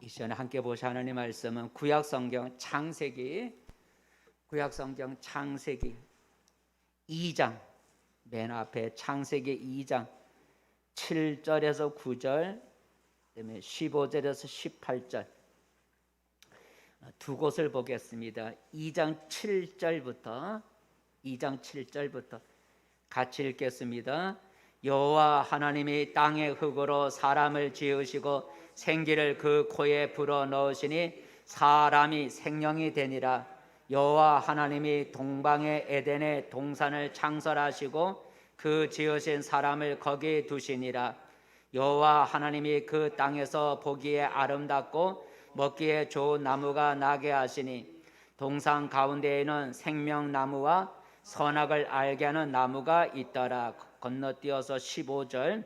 이 시간에 함께 보실 하나님 말씀은 구약성경 창세기 2장, 맨 앞에 창세기 2장 7절에서 9절, 그다음에 15절에서 18절 두 곳을 보겠습니다. 2장 7절부터 같이 읽겠습니다. 여호와 하나님이 땅의 흙으로 사람을 지으시고 생기를 그 코에 불어 넣으시니 사람이 생명이 되니라. 여호와 하나님이 동방의 에덴의 동산을 창설하시고 그 지으신 사람을 거기 두시니라. 여호와 하나님이 그 땅에서 보기에 아름답고 먹기에 좋은 나무가 나게 하시니 동산 가운데에는 생명나무와 선악을 알게 하는 나무가 있더라. 건너뛰어서 15절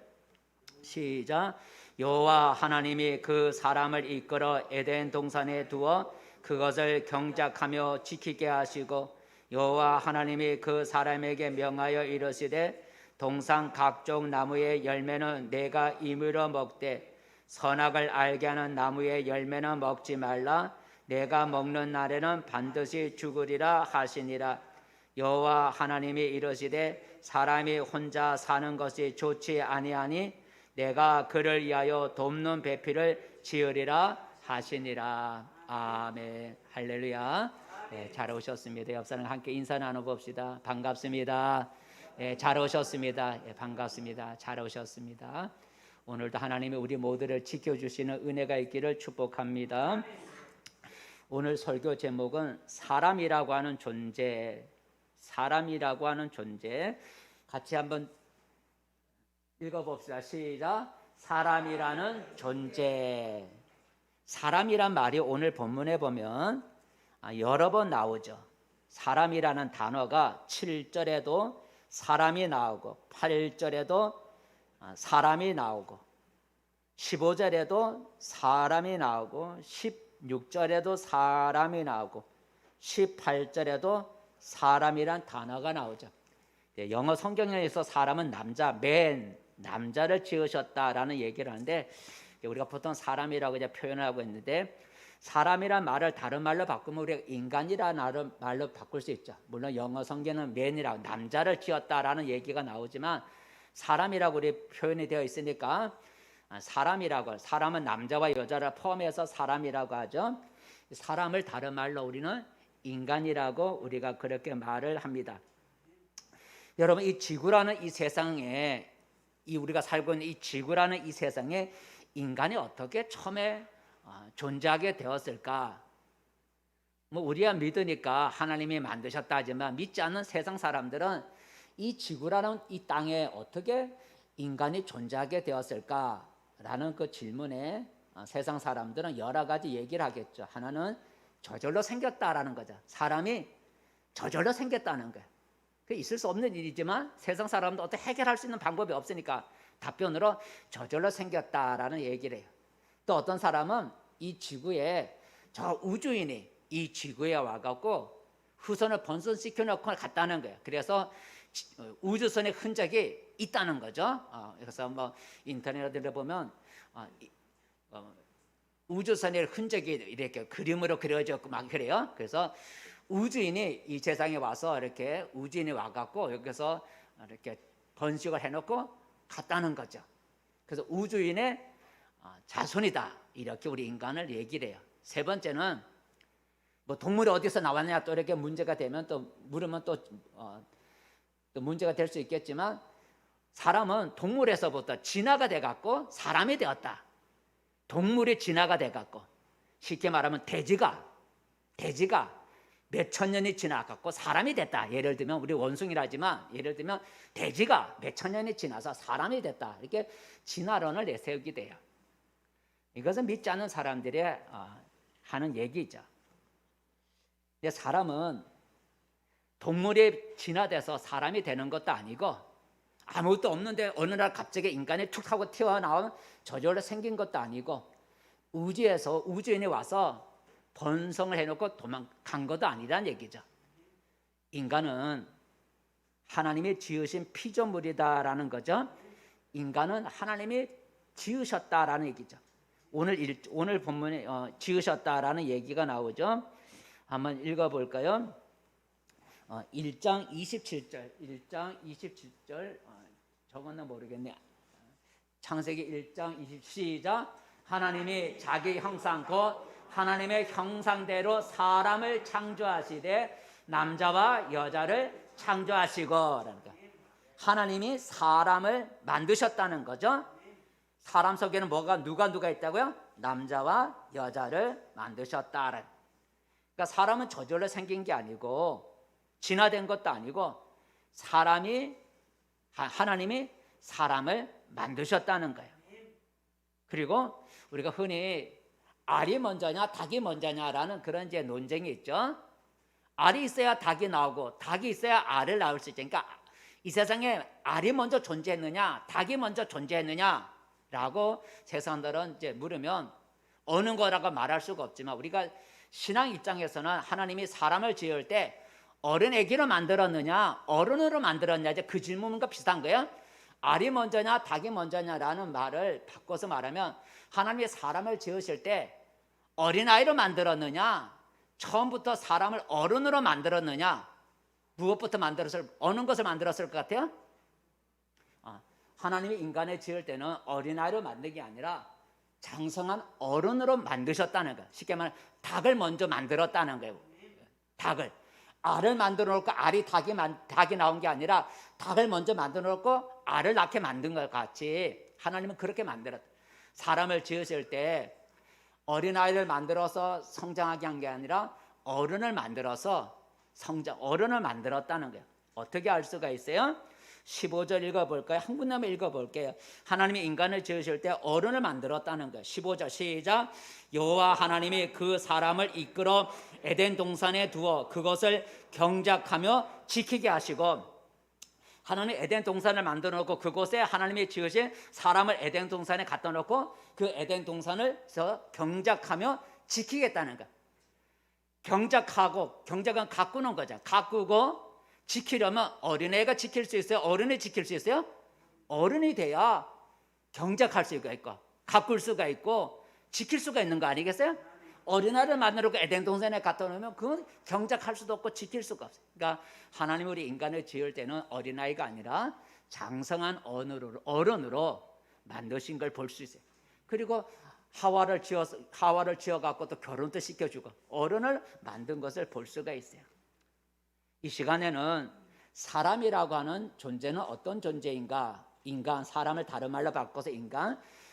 시작. 여호와 하나님이 그 사람을 이끌어 에덴 동산에 두어 그것을 경작하며 지키게 하시고 여호와 하나님이 그 사람에게 명하여 이르시되 동산 각종 나무의 열매는 내가 임의로 먹되 선악을 알게 하는 나무의 열매는 먹지 말라. 내가 먹는 날에는 반드시 죽으리라 하시니라. 여호와 하나님이 이르시되 사람이 혼자 사는 것이 좋지 아니하니 내가 그를 위하여 돕는 배필을 지으리라 하시니라. 아멘. 할렐루야. 네, 잘 오셨습니다. 옆 사람 함께 인사 나눠봅시다. 반갑습니다. 네, 잘 오셨습니다. 네, 반갑습니다. 잘 오셨습니다. 오늘도 하나님이 우리 모두를 지켜주시는 은혜가 있기를 축복합니다. 오늘 설교 제목은 사람이라고 하는 존재. 같이 한번 읽어봅시다. 시작. 사람이라는 존재. 사람이란 말이 오늘 본문에 보면 여러 번 나오죠. 사람이라는 단어가 7절에도 사람이 나오고 8절에도 사람이 나오고 15절에도 사람이 나오고 16절에도 사람이 나오고 18절에도 사람이란 단어가 나오죠. 영어 성경에서 사람은 남자를 지으셨다라는 얘기를 하는데 우리가 보통 사람이라고 이제 표현하고 있는데 사람이란 말을 다른 말로 바꾸면 우리가 인간이라는 말로 바꿀 수 있죠. 물론 영어 성경은 man이라고 남자를 지었다라는 얘기가 나오지만 사람이라고 우리 표현이 되어 있으니까 사람은 남자와 여자를 포함해서 사람이라고 하죠. 사람을 다른 말로 우리는 인간이라고 우리가 그렇게 말을 합니다. 여러분, 이 지구라는 이 세상에 우리가 살고 있는 이 지구라는 이 세상에 인간이 어떻게 처음에 존재하게 되었을까? 우리가 믿으니까 하나님이 만드셨다 하지만 믿지 않는 세상 사람들은 이 지구라는 이 땅에 어떻게 인간이 존재하게 되었을까라는 그 질문에 세상 사람들은 여러 가지 얘기를 하겠죠. 하나는 저절로 생겼다라는 거죠. 사람이 저절로 생겼다는 거예요. 그 있을 수 없는 일이지만 세상 사람도 어떻게 해결할 수 있는 방법이 없으니까 답변으로 저절로 생겼다라는 얘기를 해요. 또 어떤 사람은 이 지구에 저 우주인이 이 지구에 와갖고 후손을 번성시켜 놓고 갔다는 거예요. 그래서 우주선의 흔적이 있다는 거죠. 그래서 인터넷에 보면 우주선의 흔적이 이렇게 그림으로 그려졌고 막 그래요. 그래서 우주인이 이 세상에 와서 이렇게 우주인이 와갖고 여기서 이렇게 번식을 해놓고 갔다는 거죠. 그래서 우주인의 자손이다 이렇게 우리 인간을 얘기를 해요. 세 번째는 동물이 어디서 나왔냐 또 이렇게 문제가 되면 또 물으면 또 문제가 될 수 있겠지만 사람은 동물에서부터 진화가 돼갖고 사람이 되었다. 동물이 진화가 돼갖고 쉽게 말하면 돼지가 몇천 년이 지나갖고 사람이 됐다. 예를 들면 우리 원숭이라지만 예를 들면 돼지가 몇천 년이 지나서 사람이 됐다. 이렇게 진화론을 내세우게 돼요. 이것은 믿지 않는 사람들이 하는 얘기죠. 근데 사람은 동물이 진화돼서 사람이 되는 것도 아니고 아무것도 없는데 어느 날 갑자기 인간이 툭 하고 튀어나온 저절로 생긴 것도 아니고 우주에서 우주인이 와서 번성을 해놓고 도망간 것도 아니라는 얘기죠. 인간은 하나님이 지으신 피조물이다라는 거죠. 인간은 하나님이 지으셨다라는 얘기죠. 오늘 본문에 지으셨다라는 얘기가 나오죠. 한번 읽어볼까요? 1장 27절 저거는 모르겠네. 창세기 1장 20 시작. 하나님이 자기 형상 곧 하나님의 형상대로 사람을 창조하시되 남자와 여자를 창조하시고, 그러니까 하나님이 사람을 만드셨다는 거죠. 사람 속에는 누가 있다고요? 남자와 여자를 만드셨다. 그러니까 사람은 저절로 생긴 게 아니고 진화된 것도 아니고 하나님이 사람을 만드셨다는 거예요. 그리고 우리가 흔히 알이 먼저냐 닭이 먼저냐라는 그런 이제 논쟁이 있죠. 알이 있어야 닭이 나오고 닭이 있어야 알을 낳을 수 있으니까 이 세상에 알이 먼저 존재했느냐 닭이 먼저 존재했느냐라고 세상들은 이제 물으면 어느 거라고 말할 수가 없지만, 우리가 신앙 입장에서는 하나님이 사람을 지을 때 어른 애기로 만들었느냐 어른으로 만들었냐, 이제 그 질문과 비슷한 거예요. 알이 먼저냐 닭이 먼저냐라는 말을 바꿔서 말하면, 하나님이 사람을 지으실 때 어린아이로 만들었느냐 처음부터 사람을 어른으로 만들었느냐, 무엇부터 어느 것을 만들었을 것 같아요? 하나님이 인간을 지을 때는 어린아이로 만든 게 아니라 장성한 어른으로 만드셨다는 거예요. 쉽게 말하면 닭을 먼저 만들었다는 거예요. 닭을, 알을 만들어 놓고 닭이 나온 게 아니라 닭을 먼저 만들어 놓고 알을 낳게 만든 것 같이 하나님은 그렇게 만들었다. 사람을 지으실 때 어린아이를 만들어서 성장하게 한 게 아니라 어른을 만들어서 어른을 만들었다는 거예요. 어떻게 알 수가 있어요? 15절 읽어볼까요? 한 군데만 읽어볼게요. 하나님이 인간을 지으실 때 어른을 만들었다는 거예요. 15절 시작. 여호와 하나님이 그 사람을 이끌어 에덴 동산에 두어 그것을 경작하며 지키게 하시고, 하나님 에덴 동산을 만들어 놓고 그곳에 하나님이 지으신 사람을 에덴 동산에 갖다 놓고 그 에덴 동산을 경작하며 지키겠다는 거예요. 경작은 가꾸는 거죠. 가꾸고 지키려면 어린애가 지킬 수 있어요? 어른이 지킬 수 있어요? 어른이 돼야 경작할 수가 있고 가꿀 수가 있고 지킬 수가 있는 거 아니겠어요? 어린아이를 만들고 에덴 동산에 갖다 놓으면 그건 경작할 수도 없고 지킬 수가 없어요. 그러니까 하나님 우리 인간을 지을 때는 어린아이가 아니라 장성한 어른으로 만드신 걸 볼 수 있어요. 그리고 하와를 지어 갖고 또 결혼도 시켜주고 어른을 만든 것을 볼 수가 있어요. 이 시간에는 사람이라고 하는 존재는 어떤 존재인가, 사람을 다른 말로 바꿔서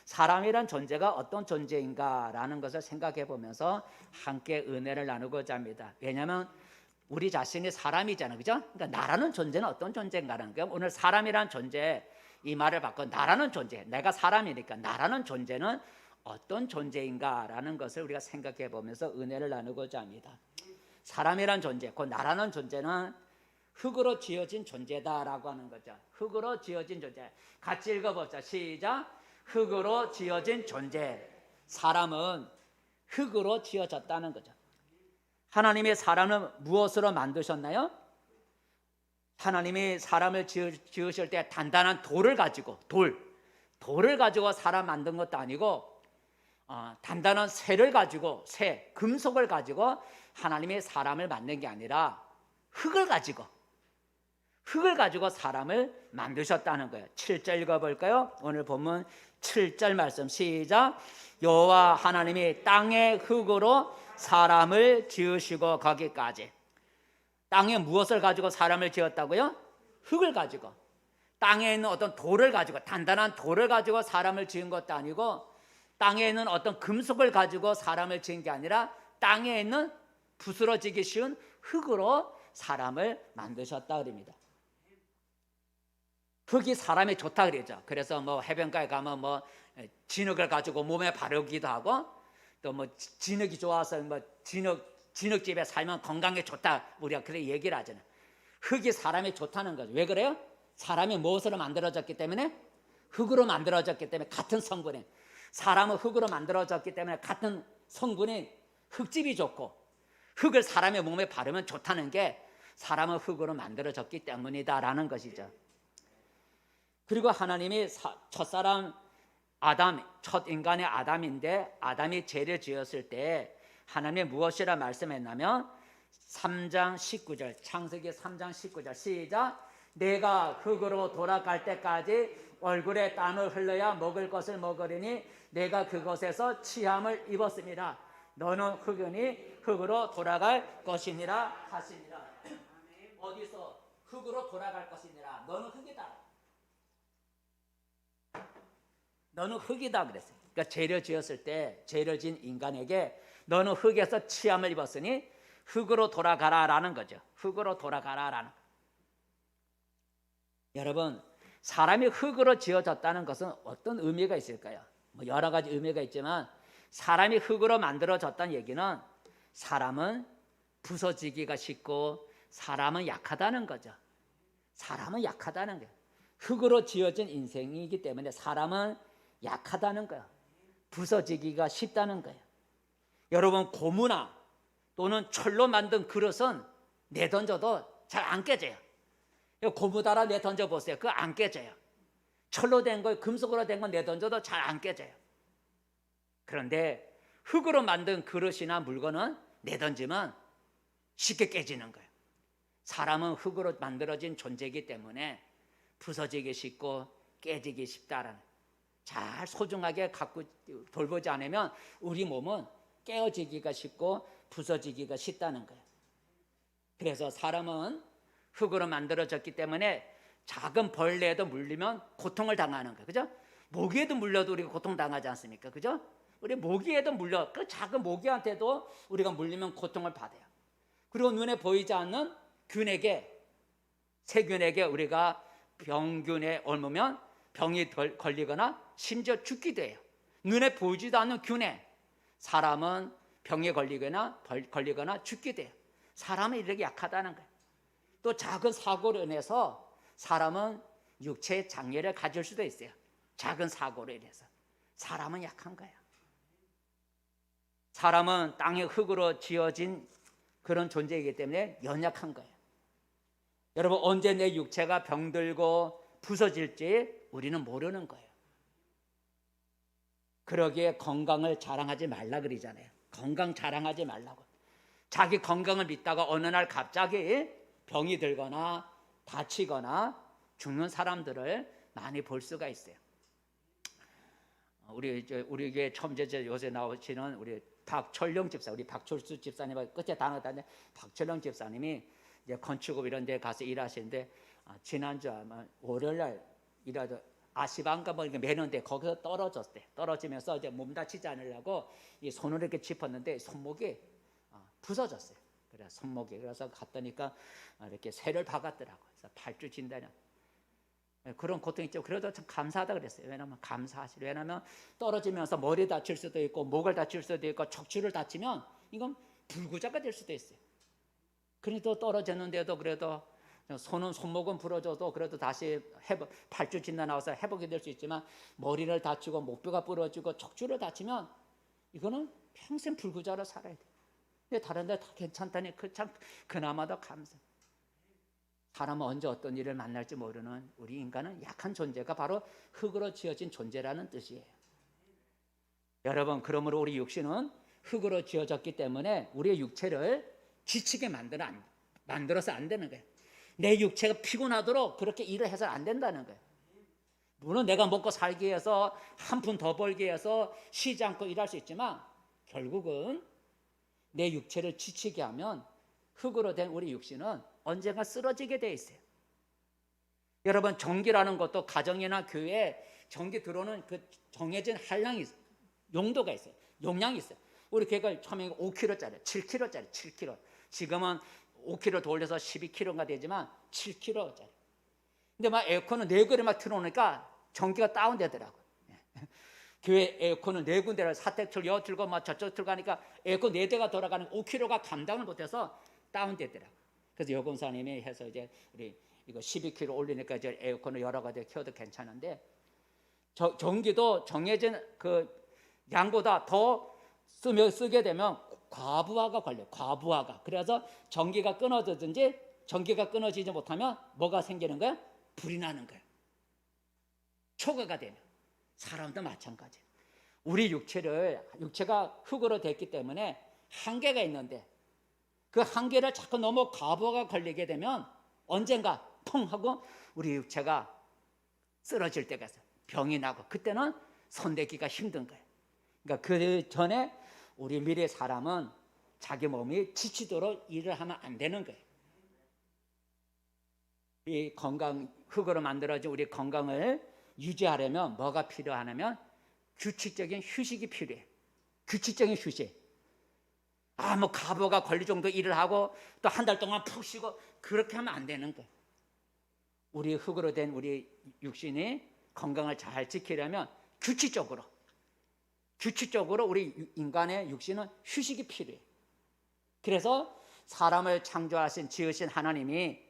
사람이란 존재가 어떤 존재인가라는 것을 생각해 보면서 함께 은혜를 나누고자 합니다. 왜냐하면 우리 자신이 사람이잖아요, 그죠? 그러니까 나라는 존재는 어떤 존재인가라는 거예요. 오늘 사람이란 존재, 이 말을 바꿔 나라는 존재, 내가 사람이니까 나라는 존재는 어떤 존재인가라는 것을 우리가 생각해 보면서 은혜를 나누고자 합니다. 사람이란 존재, 그 나라는 존재는 흙으로 지어진 존재다라고 하는 거죠. 흙으로 지어진 존재. 같이 읽어보자. 시작. 흙으로 지어진 존재. 사람은 흙으로 지어졌다는 거죠. 하나님이 사람을 무엇으로 만드셨나요? 하나님이 사람을 지으실 때 단단한 돌을 가지고 사람 만든 것도 아니고 단단한 금속을 가지고 하나님이 사람을 만든 게 아니라 흙을 가지고 사람을 만드셨다는 거예요. 7절 읽어볼까요? 오늘 본문 7절 말씀 시작. 여호와 하나님이 땅의 흙으로 사람을 지으시고, 거기까지. 땅에 무엇을 가지고 사람을 지었다고요? 흙을 가지고. 땅에 있는 어떤 단단한 돌을 가지고 사람을 지은 것도 아니고, 땅에 있는 어떤 금속을 가지고 사람을 지은 게 아니라 땅에 있는 부스러지기 쉬운 흙으로 사람을 만드셨다 그럽니다. 흙이 사람이 좋다 그러죠. 그래서 해변가에 가면 진흙을 가지고 몸에 바르기도 하고, 또 진흙이 좋아서 진흙집에 살면 건강에 좋다, 우리가 그렇게 얘기를 하잖아요. 흙이 사람이 좋다는 거죠. 왜 그래요? 사람이 무엇으로 만들어졌기 때문에? 흙으로 만들어졌기 때문에. 같은 성분에 사람은 흙으로 만들어졌기 때문에 같은 성분인 흙집이 좋고, 흙을 사람의 몸에 바르면 좋다는 게 사람은 흙으로 만들어졌기 때문이다라는 것이죠. 그리고 하나님이 첫사람 첫 인간의 아담인데 아담이 죄를 지었을 때 하나님이 무엇이라 말씀했냐면 3장 19절 창세기 3장 19절 시작. 내가 흙으로 돌아갈 때까지 얼굴에 땀을 흘려야 먹을 것을 먹으리니 내가 그것에서 취함을 입었습니다. 너는 흙이니 흙으로 돌아갈 것이니라 하시니라. 어디서 흙으로 돌아갈 것이니라. 너는 흙이다. 너는 흙이다 그랬어요. 그러니까 죄를 지었을 때 죄를 지은 인간에게 너는 흙에서 취함을 입었으니 흙으로 돌아가라라는 거죠. 흙으로 돌아가라라는 거. 여러분, 사람이 흙으로 지어졌다는 것은 어떤 의미가 있을까요? 뭐 여러 가지 의미가 있지만 사람이 흙으로 만들어졌다는 얘기는 사람은 부서지기가 쉽고 사람은 약하다는 거죠. 사람은 약하다는 거예요. 흙으로 지어진 인생이기 때문에 사람은 약하다는 거예요. 부서지기가 쉽다는 거예요. 여러분, 고무나 또는 철로 만든 그릇은 내던져도 잘 안 깨져요. 고무 달아 내던져 보세요. 그거 안 깨져요. 철로 된 거, 금속으로 된 거 내던져도 잘 안 깨져요. 그런데 흙으로 만든 그릇이나 물건은 내던지면 쉽게 깨지는 거예요. 사람은 흙으로 만들어진 존재이기 때문에 부서지기 쉽고 깨지기 쉽다라는, 잘 소중하게 갖고 돌보지 않으면 우리 몸은 깨어지기가 쉽고 부서지기가 쉽다는 거예요. 그래서 사람은 흙으로 만들어졌기 때문에 작은 벌레에도 물리면 고통을 당하는 거예요. 그죠? 모기에도 물려도 우리가 고통당하지 않습니까? 그죠? 우리 모기에도 물려, 그 작은 모기한테도 우리가 물리면 고통을 받아요. 그리고 눈에 보이지 않는 균에게, 세균에게 우리가 병균에 옮으면 병이 걸리거나 심지어 죽기도 해요. 눈에 보이지도 않는 균에 사람은 병에 걸리거나 죽기도 해요. 사람은 이렇게 약하다는 거예요. 또 작은 사고로 인해서 사람은 육체의 장애를 가질 수도 있어요. 작은 사고로 인해서 사람은 약한 거예요. 사람은 땅의 흙으로 지어진 그런 존재이기 때문에 연약한 거예요. 여러분, 언제 내 육체가 병들고 부서질지 우리는 모르는 거예요. 그러기에 건강을 자랑하지 말라 그러잖아요. 건강 자랑하지 말라고. 자기 건강을 믿다가 어느 날 갑자기 병이 들거나 다치거나 죽는 사람들을 많이 볼 수가 있어요. 우리 교회 첨제제 요새 나오시는 우리 박철령 집사, 우리 박철수 집사님 끝에 당했다는데 박철령 집사님이 이제 건축업 이런 데 가서 일하시는데 지난주 아마 월요일날 일하다 아시방가 뭐 매는데 거기서 떨어졌대. 떨어지면서 이제 몸 다치지 않으려고 이 손을 이렇게 짚었는데 손목이 부서졌어요. 그래 손목이. 그래서 갔더니까 이렇게 쇠를 박았더라고. 그래서 8주 진단이야. 그런 고통이 있죠. 그래도 참 감사하다 그랬어요. 왜냐하면 감사하시려. 왜냐하면 떨어지면서 머리 다칠 수도 있고 목을 다칠 수도 있고 척추를 다치면 이건 불구자가 될 수도 있어요. 그래도 떨어졌는데도 그래도 손목은 부러져도 그래도 다시 8주 진단 나와서 회복이 될 수 있지만 머리를 다치고 목뼈가 부러지고 척추를 다치면 이거는 평생 불구자로 살아야 돼요. 근데 다른 데 다 괜찮다니 참 그나마 더 감사. 사람은 언제 어떤 일을 만날지 모르는 우리 인간은 약한 존재가 바로 흙으로 지어진 존재라는 뜻이에요. 여러분, 그러므로 우리 육신은 흙으로 지어졌기 때문에 우리의 육체를 지치게 만들어서 안 되는 거예요. 내 육체가 피곤하도록 그렇게 일을 해서 안 된다는 거예요. 물론 내가 먹고 살기 위해서 한 푼 더 벌기 위해서 쉬지 않고 일할 수 있지만 결국은 내 육체를 지치게 하면 흙으로 된 우리 육신은 언젠가 쓰러지게 돼 있어요. 여러분, 전기라는 것도 가정이나 교회에 전기 들어오는 그 정해진 한량이 있어요. 용도가 있어요. 용량이 있어요. 우리 교회가 처음에 5kg짜리, 7kg짜리, 7kg. 지금은 5kg 돌려서 12kg가 되지만 7kg짜리. 근데 막 에어컨은 4개를 막 틀어놓으니까 전기가 다운되더라고요. 교회 에어컨은 4군데를 사택틀, 여틀고 막 저쪽 틀가니까 에어컨 4대가 돌아가는 5kg가 감당을 못해서 다운되더라고요. 그래서 여권사님이 해서 이제 우리 이거 12kg 올리니까 이제 에어컨을 여러 가지 켜도 괜찮은데 전기도 정해진 그 양보다 더 쓰게 되면 과부하가 걸려요. 과부하가. 그래서 전기가 끊어지지 못하면 뭐가 생기는 거예요? 불이 나는 거예요. 초과가 되면 사람도 마찬가지예요. 우리 육체가 흙으로 됐기 때문에 한계가 있는데 그 한계를 자꾸 너무 과부하가 걸리게 되면 언젠가 펑 하고 우리 육체가 쓰러질 때가 있어요. 병이 나고 그때는 손대기가 힘든 거예요. 그러니까 그 전에 우리 미래 사람은 자기 몸이 지치도록 일을 하면 안 되는 거예요. 이 건강, 흙으로 만들어진 우리 건강을 유지하려면 뭐가 필요하냐면 규칙적인 휴식이 필요해. 규칙적인 휴식. 뭐 과부하가 걸릴 정도 일을 하고 또 한 달 동안 푹 쉬고 그렇게 하면 안 되는 거예요. 우리 흙으로 된 우리 육신이 건강을 잘 지키려면 규칙적으로 우리 인간의 육신은 휴식이 필요해. 그래서 사람을 창조하신 지으신 하나님이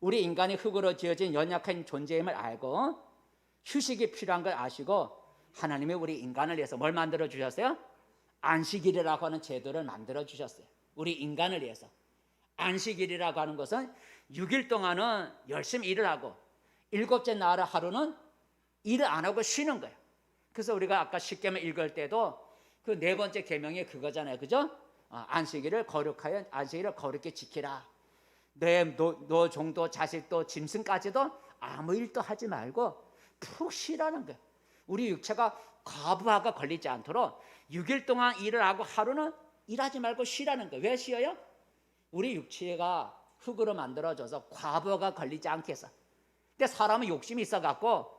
우리 인간이 흙으로 지어진 연약한 존재임을 알고 휴식이 필요한 걸 아시고 하나님이 우리 인간을 위해서 뭘 만들어 주셨어요? 안식일이라고 하는 제도를 만들어 주셨어요. 우리 인간을 위해서. 안식일이라고 하는 것은 6일 동안은 열심히 일을 하고 7째 날 하루는 일을 안 하고 쉬는 거예요. 그래서 우리가 아까 십계명 읽을 때도 그 4번째 계명이 그거잖아요. 그죠? 안식일을 거룩하여 안식일을 거룩히 지키라. 너 종도 자식도 짐승까지도 아무 일도 하지 말고 푹 쉬라는 거예요. 우리 육체가 과부하가 걸리지 않도록 6일 동안 일을 하고 하루는 일하지 말고 쉬라는 거예요. 왜 쉬어요? 우리 육체가 흙으로 만들어져서 과부하가 걸리지 않게 해서. 근데 사람은 욕심이 있어갖고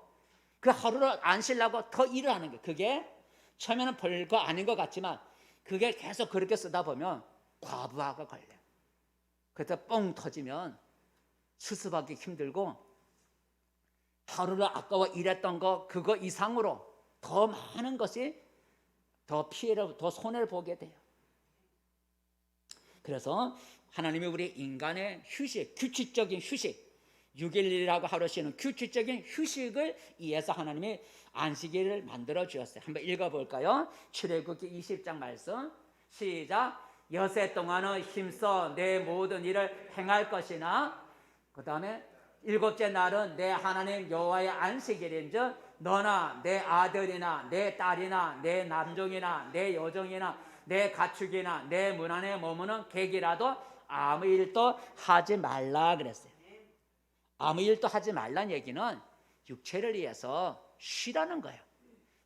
그 하루를 안 쉬려고 더 일을 하는 거예요. 그게 처음에는 별거 아닌 것 같지만 그게 계속 그렇게 쓰다 보면 과부하가 걸려요. 그래서 뻥 터지면 수습하기 힘들고 하루를 아까워 일했던 거 그거 이상으로 더 많은 것이 더 피해를 더 손해를 보게 돼요. 그래서 하나님이 우리 인간의 휴식, 규칙적인 휴식, 6일이라고 하루 쉬는 규칙적인 휴식을 위해서 하나님이 안식일을 만들어 주셨어요. 한번 읽어볼까요? 출애굽기 20장 말씀 시작. 여세 동안은 힘써 내 모든 일을 행할 것이나 그 다음에 7째 날은 내 하나님 여호와의 안식일인즉 너나 내 아들이나 내 딸이나 내 남종이나 내 여종이나 내 가축이나 내 문 안에 머무는 객이라도 아무 일도 하지 말라 그랬어요. 아무 일도 하지 말란 얘기는 육체를 위해서 쉬라는 거예요.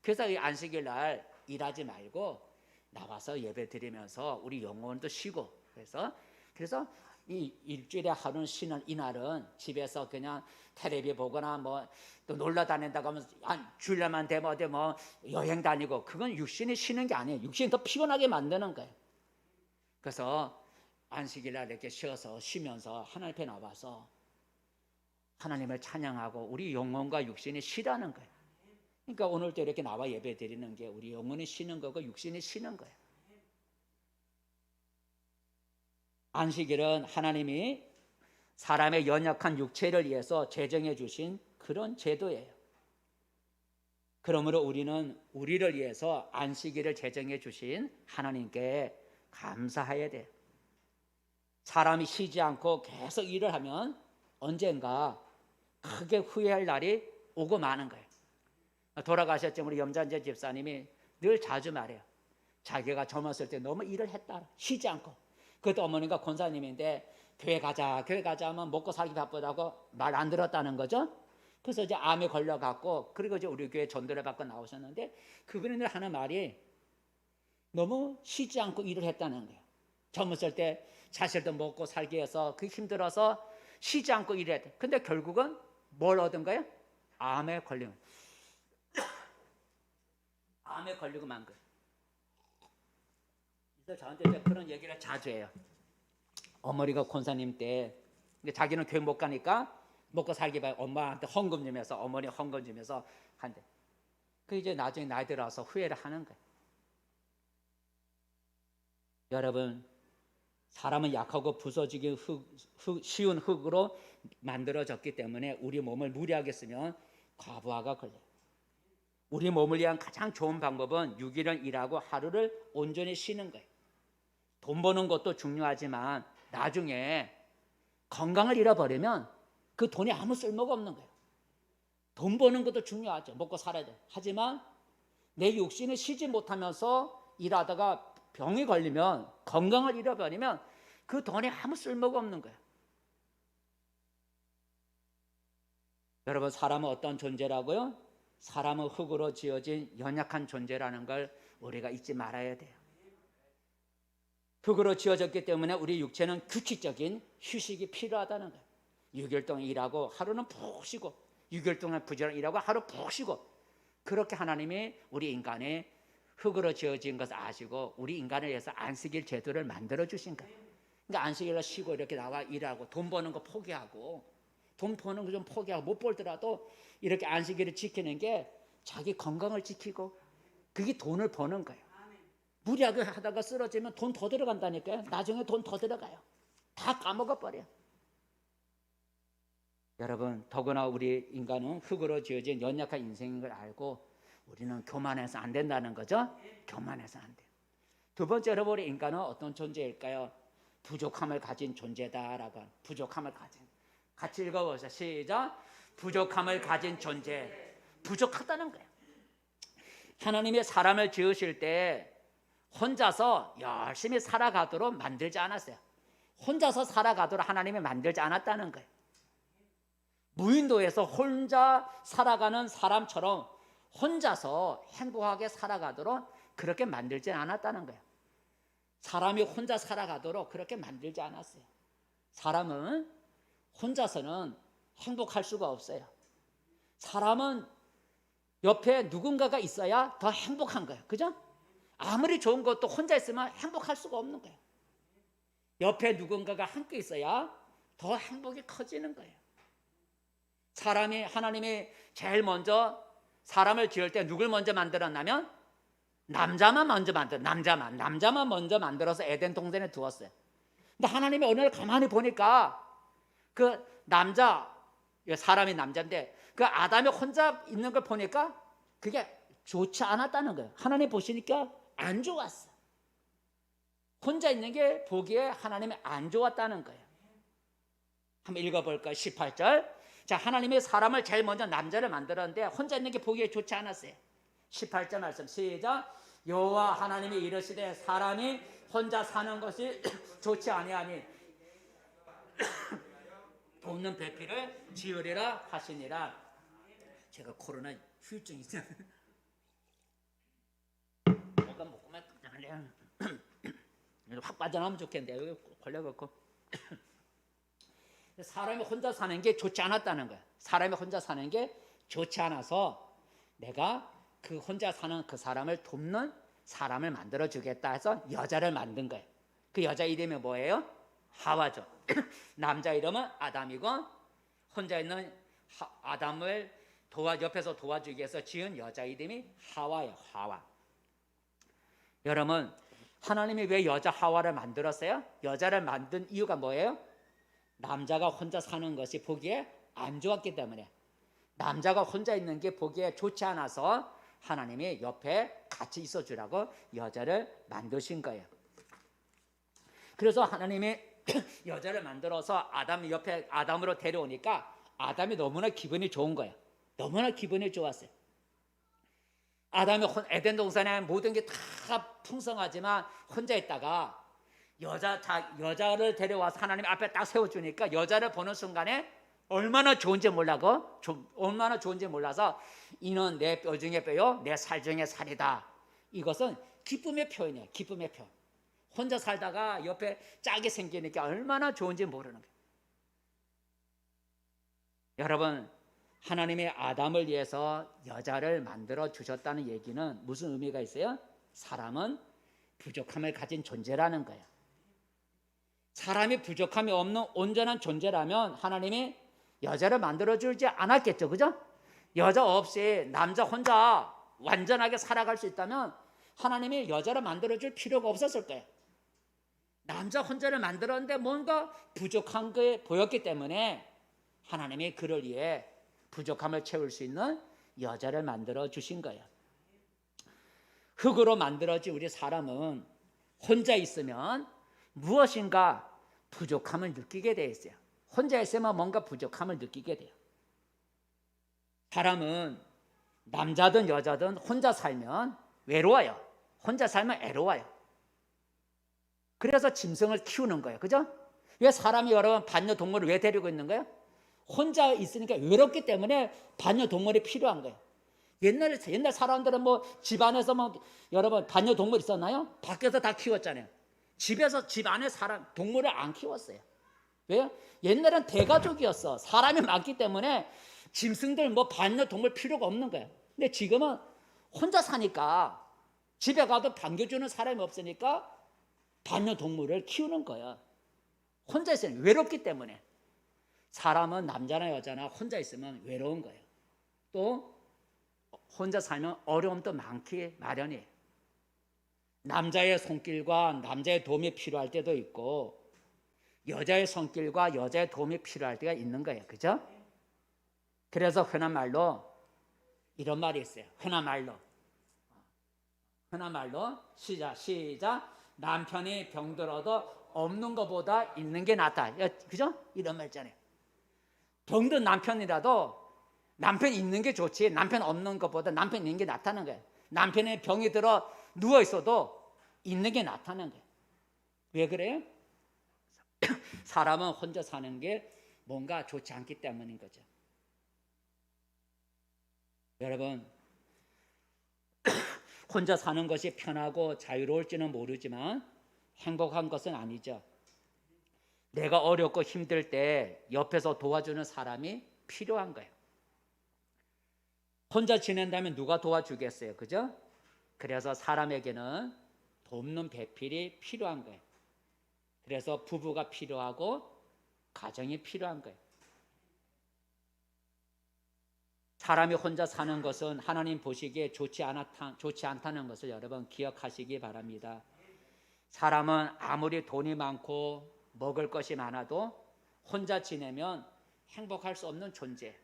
그래서 이 안식일 날 일하지 말고 나와서 예배 드리면서 우리 영혼도 쉬고 그래서 이 일주일에 하루는 쉬는 이날은 집에서 그냥 텔레비 보거나 뭐 또 놀러 다닌다고 하면 주일날만 되면 어디 뭐 여행 다니고 그건 육신이 쉬는 게 아니에요. 육신이 더 피곤하게 만드는 거예요. 그래서 안식일 날 이렇게 쉬면서 하나님 앞에 나와서 하나님을 찬양하고 우리 영혼과 육신이 쉬라는 거예요. 그러니까 오늘도 이렇게 나와 예배 드리는 게 우리 영혼이 쉬는 거고 육신이 쉬는 거예요. 안식일은 하나님이 사람의 연약한 육체를 위해서 제정해 주신 그런 제도예요. 그러므로 우리는 우리를 위해서 안식일을 제정해 주신 하나님께 감사해야 돼요. 사람이 쉬지 않고 계속 일을 하면 언젠가 크게 후회할 날이 오고 마는 거예요. 돌아가셨죠. 우리 염잔재 집사님이 늘 자주 말해요. 자기가 젊었을 때 너무 일을 했다. 쉬지 않고. 그것도 어머니가 권사님인데 교회 가자 하면 먹고 살기 바쁘다고 말 안 들었다는 거죠. 그래서 이제 암에 걸려갖고 그리고 이제 우리 교회 전도를 받고 나오셨는데 그분이 늘 하는 말이 너무 쉬지 않고 일을 했다는 거예요. 젊었을 때 자식도 먹고 살기 위해서 그 힘들어서 쉬지 않고 일을 했대. 근데 결국은 뭘 얻은 거예요? 암에 걸리고 만 거예요. 그래서 저한테 이제 그런 얘기를 자주 해요. 어머니가 권사님 때 자기는 교회 못 가니까 먹고 살기 봐요. 엄마한테 헌금 주면서 어머니 헌금 주면서 한대. 그 이제 나중에 나이 들어서 후회를 하는 거예요. 여러분, 사람은 약하고 부서지기 쉬운 흙으로 만들어졌기 때문에 우리 몸을 무리하게 쓰면 과부하가 걸려요. 우리 몸을 위한 가장 좋은 방법은 6일을 일하고 하루를 온전히 쉬는 거예요. 돈 버는 것도 중요하지만 나중에 건강을 잃어버리면 그 돈이 아무 쓸모가 없는 거예요. 돈 버는 것도 중요하죠. 먹고 살아야 돼요. 하지만 내 육신이 쉬지 못하면서 일하다가 병이 걸리면, 건강을 잃어버리면 그 돈에 아무 쓸모가 없는 거예요. 여러분, 사람은 어떤 존재라고요? 사람은 흙으로 지어진 연약한 존재라는 걸 우리가 잊지 말아야 돼요. 흙으로 지어졌기 때문에 우리 육체는 규칙적인 휴식이 필요하다는 거예요. 6일 동안 일하고 하루는 푹 쉬고, 6일 동안 부지런히 일하고 하루 푹 쉬고, 그렇게 하나님이 우리 인간의 흙으로 지어진 것을 아시고 우리 인간을 위해서 안식일 제도를 만들어 주신 거예요. 그러니까 안식일로 쉬고 이렇게 나와 일하고 돈 버는 거 포기하고, 돈 버는 거 좀 포기하고, 못 벌더라도 이렇게 안식일을 지키는 게 자기 건강을 지키고, 그게 돈을 버는 거예요. 무리하게 하다가 쓰러지면 돈 더 들어간다니까요. 나중에 돈 더 들어가요. 다 까먹어 버려요. 여러분, 더구나 우리 인간은 흙으로 지어진 연약한 인생인 걸 알고 우리는 교만해서 안 된다는 거죠. 교만해서 안 돼요. 두 번째로 우리 인간은 어떤 존재일까요? 부족함을 가진 존재다라고. 부족함을 가진. 같이 읽어보세요. 시작. 부족함을 가진 존재. 부족하다는 거예요. 하나님이 사람을 지으실 때 혼자서 열심히 살아가도록 만들지 않았어요. 혼자서 살아가도록 하나님이 만들지 않았다는 거예요. 무인도에서 혼자 살아가는 사람처럼 혼자서 행복하게 살아가도록 그렇게 만들지 않았다는 거예요. 사람이 혼자 살아가도록 그렇게 만들지 않았어요. 사람은 혼자서는 행복할 수가 없어요. 사람은 옆에 누군가가 있어야 더 행복한 거예요. 그죠? 아무리 좋은 것도 혼자 있으면 행복할 수가 없는 거예요. 옆에 누군가가 함께 있어야 더 행복이 커지는 거예요. 사람이, 하나님이 제일 먼저 사람을 지을 때 누굴 먼저 만들었냐면 남자만 먼저 만들어서 에덴 동산에 두었어요. 근데 하나님이 어느 날 가만히 보니까 그 남자, 사람이 남자인데 그 아담이 혼자 있는 걸 보니까 그게 좋지 않았다는 거예요. 하나님 보시니까 안 좋았어. 혼자 있는 게 보기에 하나님이 안 좋았다는 거예요. 한번 읽어볼까요? 18절. 자, 하나님이 사람을 제일 먼저 남자를 만들었는데 혼자 있는 게 보기에 좋지 않았어요. 18절 말씀 시작. 여호와 하나님이 이르시되 사람이 혼자 사는 것이 좋지 아니하니 돕는 배필을 지으리라 하시니라. 제가 코로나 후유증이 있어요. 뭐가 먹고만 그냥 확 빠져나오면 좋겠는데 여기 걸려갖고. 사람이 혼자 사는 게 좋지 않았다는 거예요. 사람이 혼자 사는 게 좋지 않아서 내가 그 혼자 사는 그 사람을 돕는 사람을 만들어 주겠다 해서 여자를 만든 거예요. 그 여자 이름이 뭐예요? 하와죠. 남자 이름은 아담이고 혼자 있는 아담을 옆에서 도와주기 위해서 지은 여자 이름이 하와예요. 하와. 여러분, 하나님이 왜 여자 하와를 만들었어요? 여자를 만든 이유가 뭐예요? 남자가 혼자 사는 것이 보기에 안 좋았기 때문에, 남자가 혼자 있는 게 보기에 좋지 않아서 하나님이 옆에 같이 있어주라고 여자를 만드신 거예요. 그래서 하나님이 여자를 만들어서 아담 옆에 아담으로 데려오니까 아담이 너무나 기분이 좋은 거예요. 너무나 기분이 좋았어요. 아담이 에덴 동산에 모든 게 다 풍성하지만 혼자 있다가 여자를 데려와서 하나님 앞에 딱 세워주니까 여자를 보는 순간에 얼마나 좋은지 몰라서 이는 내 뼈 중에 뼈요 내 살 중에 살이다. 이것은 기쁨의 표현이에요. 기쁨의 표. 혼자 살다가 옆에 짝이 생기니까 얼마나 좋은지 모르는 거예요. 여러분, 하나님의 아담을 위해서 여자를 만들어 주셨다는 얘기는 무슨 의미가 있어요? 사람은 부족함을 가진 존재라는 거예요. 사람이 부족함이 없는 온전한 존재라면 하나님이 여자를 만들어주지 않았겠죠. 그죠? 여자 없이 남자 혼자 완전하게 살아갈 수 있다면 하나님이 여자를 만들어줄 필요가 없었을 거예요. 남자 혼자를 만들었는데 뭔가 부족한 게 보였기 때문에 하나님이 그를 위해 부족함을 채울 수 있는 여자를 만들어 주신 거예요. 흙으로 만들어진 우리 사람은 혼자 있으면 무엇인가 부족함을 느끼게 되어 있어요. 혼자 있으면 뭔가 부족함을 느끼게 돼요. 사람은 남자든 여자든 혼자 살면 외로워요. 혼자 살면 애로워요. 그래서 짐승을 키우는 거예요. 그죠? 왜 사람이 여러분 반려동물을 왜 데리고 있는 거예요? 혼자 있으니까 외롭기 때문에 반려동물이 필요한 거예요. 옛날 사람들은 뭐 집안에서 뭐 여러분 반려동물 있었나요? 밖에서 다 키웠잖아요. 집에서 집 안에 동물을 안 키웠어요. 왜요? 옛날엔 대가족이었어. 사람이 많기 때문에 짐승들 뭐 반려동물 필요가 없는 거예요. 근데 지금은 혼자 사니까 집에 가도 반겨주는 사람이 없으니까 반려동물을 키우는 거예요. 혼자 있으면 외롭기 때문에. 사람은 남자나 여자나 혼자 있으면 외로운 거예요. 또 혼자 살면 어려움도 많기 마련이에요. 남자의 손길과 남자의 도움이 필요할 때도 있고 여자의 손길과 여자의 도움이 필요할 때가 있는 거예요. 그죠? 그래서 흔한 말로 이런 말이 있어요. 흔한 말로 시작 남편이 병들어도 없는 것보다 있는 게 낫다. 그죠? 이런 말 있잖아요. 병든 남편이라도 남편 있는 게 좋지 남편 없는 것보다 남편 있는 게 낫다는 거예요. 남편의 병이 들어 누워 있어도 있는 게 낫다는 거예요. 왜 그래요? 사람은 혼자 사는 게 뭔가 좋지 않기 때문인 거죠. 여러분 혼자 사는 것이 편하고 자유로울지는 모르지만 행복한 것은 아니죠. 내가 어렵고 힘들 때 옆에서 도와주는 사람이 필요한 거예요. 혼자 지낸다면 누가 도와주겠어요? 그죠? 그래서 사람에게는 돕는 배필이 필요한 거예요. 그래서 부부가 필요하고 가정이 필요한 거예요. 사람이 혼자 사는 것은 하나님 보시기에 좋지 않다는 것을 여러분 기억하시기 바랍니다. 사람은 아무리 돈이 많고 먹을 것이 많아도 혼자 지내면 행복할 수 없는 존재.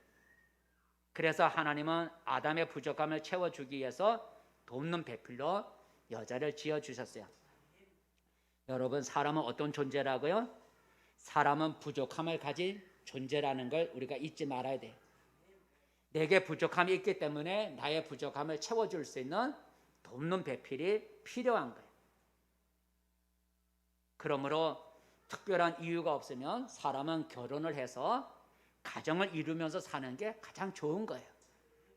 그래서 하나님은 아담의 부족함을 채워주기 위해서 돕는 배필로 여자를 지어주셨어요. 여러분 사람은 어떤 존재라고요? 사람은 부족함을 가진 존재라는 걸 우리가 잊지 말아야 돼요. 내게 부족함이 있기 때문에 나의 부족함을 채워줄 수 있는 돕는 배필이 필요한 거예요. 그러므로 특별한 이유가 없으면 사람은 결혼을 해서 가정을 이루면서 사는 게 가장 좋은 거예요.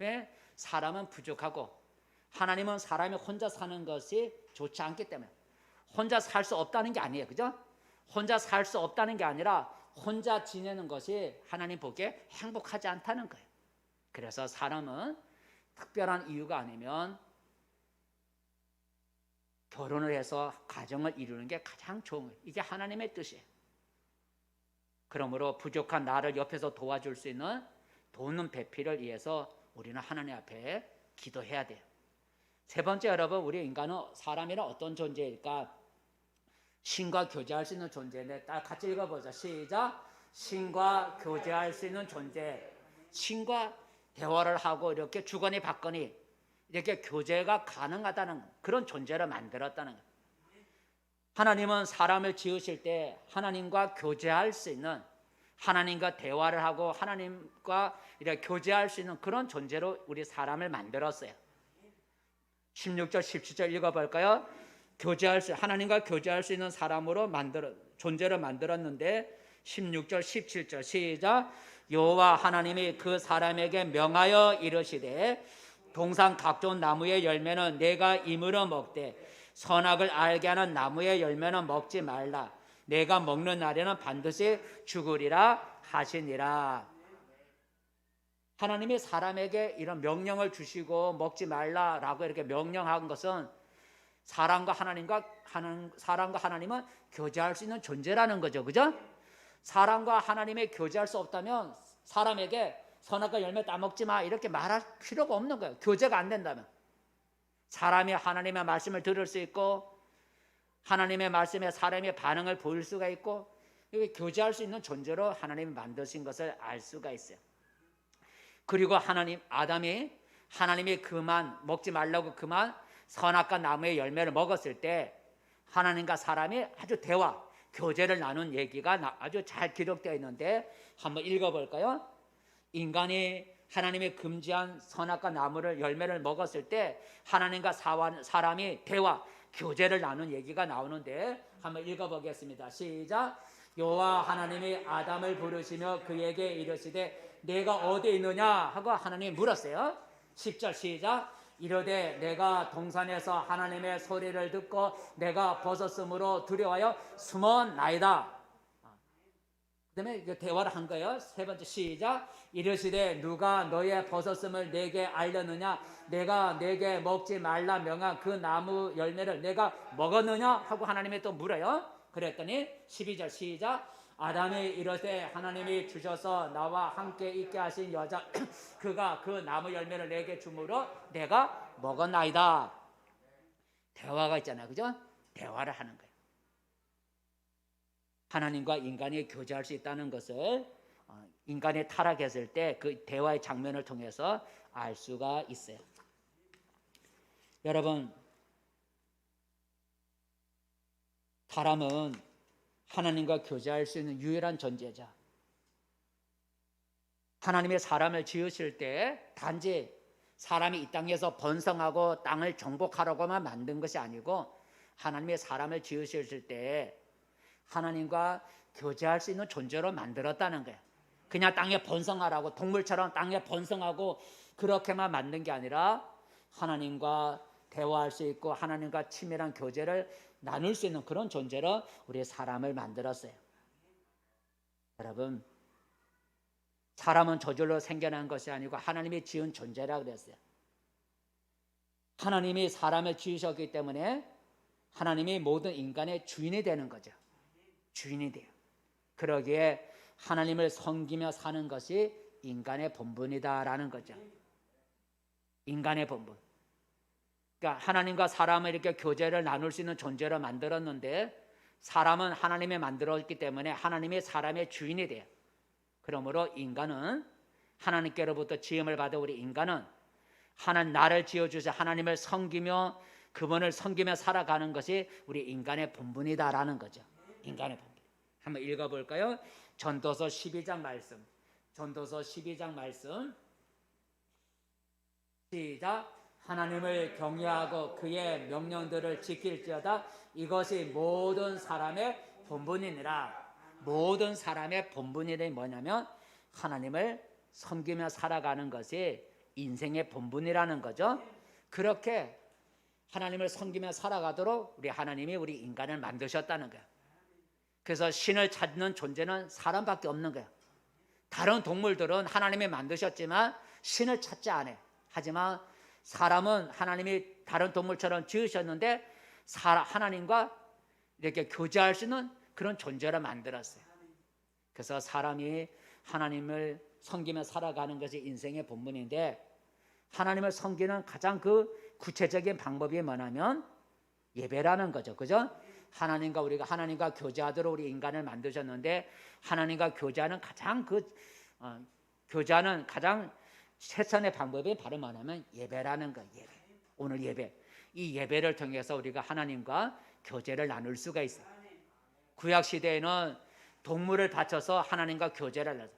왜? 사람은 부족하고 하나님은 사람이 혼자 사는 것이 좋지 않기 때문에. 혼자 살 수 없다는 게 아니에요. 그죠? 혼자 살 수 없다는 게 아니라 혼자 지내는 것이 하나님 보기에 행복하지 않다는 거예요. 그래서 사람은 특별한 이유가 아니면 결혼을 해서 가정을 이루는 게 가장 좋은 거예요. 이게 하나님의 뜻이에요. 그러므로 부족한 나를 옆에서 도와줄 수 있는 돕는 배필을 위해서 우리는 하나님 앞에 기도해야 돼요. 세 번째 여러분, 우리 인간은 사람이란 어떤 존재일까? 신과 교제할 수 있는 존재인데 딱 같이 읽어보자. 시작. 신과 교제할 수 있는 존재. 신과 대화를 하고 이렇게 주거니 받거니 이렇게 교제가 가능하다는 그런 존재를 만들었다는 거예요. 하나님은 사람을 지으실 때 하나님과 교제할 수 있는, 하나님과 대화를 하고 하나님과 이렇게 교제할 수 있는 그런 존재로 우리 사람을 만들었어요. 16절 17절 읽어볼까요? 하나님과 교제할 수 있는 사람으로 존재를 만들었는데 16절 17절 시작. 여호와 하나님이 그 사람에게 명하여 이르시되 동산 각종 나무의 열매는 내가 이물어 먹되 선악을 알게 하는 나무의 열매는 먹지 말라. 내가 먹는 날에는 반드시 죽으리라 하시니라. 하나님이 사람에게 이런 명령을 주시고 먹지 말라라고 이렇게 명령한 것은 사람과 하나님은 교제할 수 있는 존재라는 거죠. 그죠? 사람과 하나님의 교제할 수 없다면 사람에게 선악과 열매 따먹지 마 이렇게 말할 필요가 없는 거예요. 교제가 안 된다면. 사람이 하나님의 말씀을 들을 수 있고 하나님의 말씀에 사람의 반응을 보일 수가 있고 교제할 수 있는 존재로 하나님이 만드신 것을 알 수가 있어요. 그리고 아담이 하나님이 먹지 말라고 선악과 나무의 열매를 먹었을 때 하나님과 사람이 아주 교제를 나눈 얘기가 아주 잘 기록되어 있는데 한번 읽어볼까요? 인간이 하나님이 금지한 선악과 나무를 열매를 먹었을 때 하나님과 사람이 대화, 교제를 나눈 얘기가 나오는데 한번 읽어보겠습니다. 시작. 여호와 하나님이 아담을 부르시며 그에게 이르시되 내가 어디 있느냐 하고 하나님이 물었어요. 10절 시작. 이르되 내가 동산에서 하나님의 소리를 듣고 내가 벗었으므로 두려워하여 숨었나이다. 그다음에 대화를 한 거예요. 세 번째 시작. 이르시되 누가 너의 벗었음을 내게 알렸느냐? 내가 내게 먹지 말라 명한 그 나무 열매를 내가 먹었느냐? 하고 하나님이 또 물어요. 그랬더니 12절 시작. 아담이 이르되 하나님이 주셔서 나와 함께 있게 하신 여자 그가 그 나무 열매를 내게 주므로 내가 먹었나이다. 대화가 있잖아요. 그죠? 대화를 하는 거예요. 하나님과 인간이 교제할 수 있다는 것을 인간이 타락했을 때 그 대화의 장면을 통해서 알 수가 있어요. 여러분, 사람은 하나님과 교제할 수 있는 유일한 존재자. 하나님의 사람을 지으실 때 단지 사람이 이 땅에서 번성하고 땅을 정복하려고만 만든 것이 아니고 하나님의 사람을 지으실 때 하나님과 교제할 수 있는 존재로 만들었다는 거예요. 그냥 땅에 번성하라고 동물처럼 땅에 번성하고 그렇게만 만든 게 아니라 하나님과 대화할 수 있고 하나님과 친밀한 교제를 나눌 수 있는 그런 존재로 우리 사람을 만들었어요. 여러분, 사람은 저절로 생겨난 것이 아니고 하나님이 지은 존재라 그랬어요. 하나님이 사람을 지으셨기 때문에 하나님이 모든 인간의 주인이 되는 거죠. 주인이 돼요. 그러기에 하나님을 섬기며 사는 것이 인간의 본분이다라는 거죠. 인간의 본분. 그러니까 하나님과 사람을 이렇게 교제를 나눌 수 있는 존재로 만들었는데 사람은 하나님이 만들었기 때문에 하나님이 사람의 주인이 돼요. 그러므로 인간은 하나님께로부터 지음을 받은 우리 인간은 하나님 나를 지어주신 하나님을 섬기며 그분을 섬기며 살아가는 것이 우리 인간의 본분이다라는 거죠. 인간의 본분. 한번 읽어볼까요? 전도서 12장 말씀. 전도서 12장 말씀. 시작. 하나님을 경외하고 그의 명령들을 지킬지어다. 이것이 모든 사람의 본분이니라. 모든 사람의 본분이 뭐냐면 하나님을 섬기며 살아가는 것이 인생의 본분이라는 거죠. 그렇게 하나님을 섬기며 살아가도록 우리 하나님이 우리 인간을 만드셨다는 거예요. 그래서 신을 찾는 존재는 사람밖에 없는 거예요. 다른 동물들은 하나님이 만드셨지만 신을 찾지 않아요. 하지만 사람은 하나님이 다른 동물처럼 지으셨는데 하나님과 이렇게 교제할 수 있는 그런 존재를 만들었어요. 그래서 사람이 하나님을 섬기며 살아가는 것이 인생의 본분인데 하나님을 섬기는 가장 그 구체적인 방법이 뭐냐면 예배라는 거죠. 그죠? 우리가 하나님과 교제하도록 우리 인간을 만드셨는데 하나님과 교제하는 교제하는 가장 최선의 방법이 바로 뭐냐면 예배라는 거예요. 예배. 오늘 예배. 이 예배를 통해서 우리가 하나님과 교제를 나눌 수가 있어요. 구약 시대에는 동물을 바쳐서 하나님과 교제를 나눠요.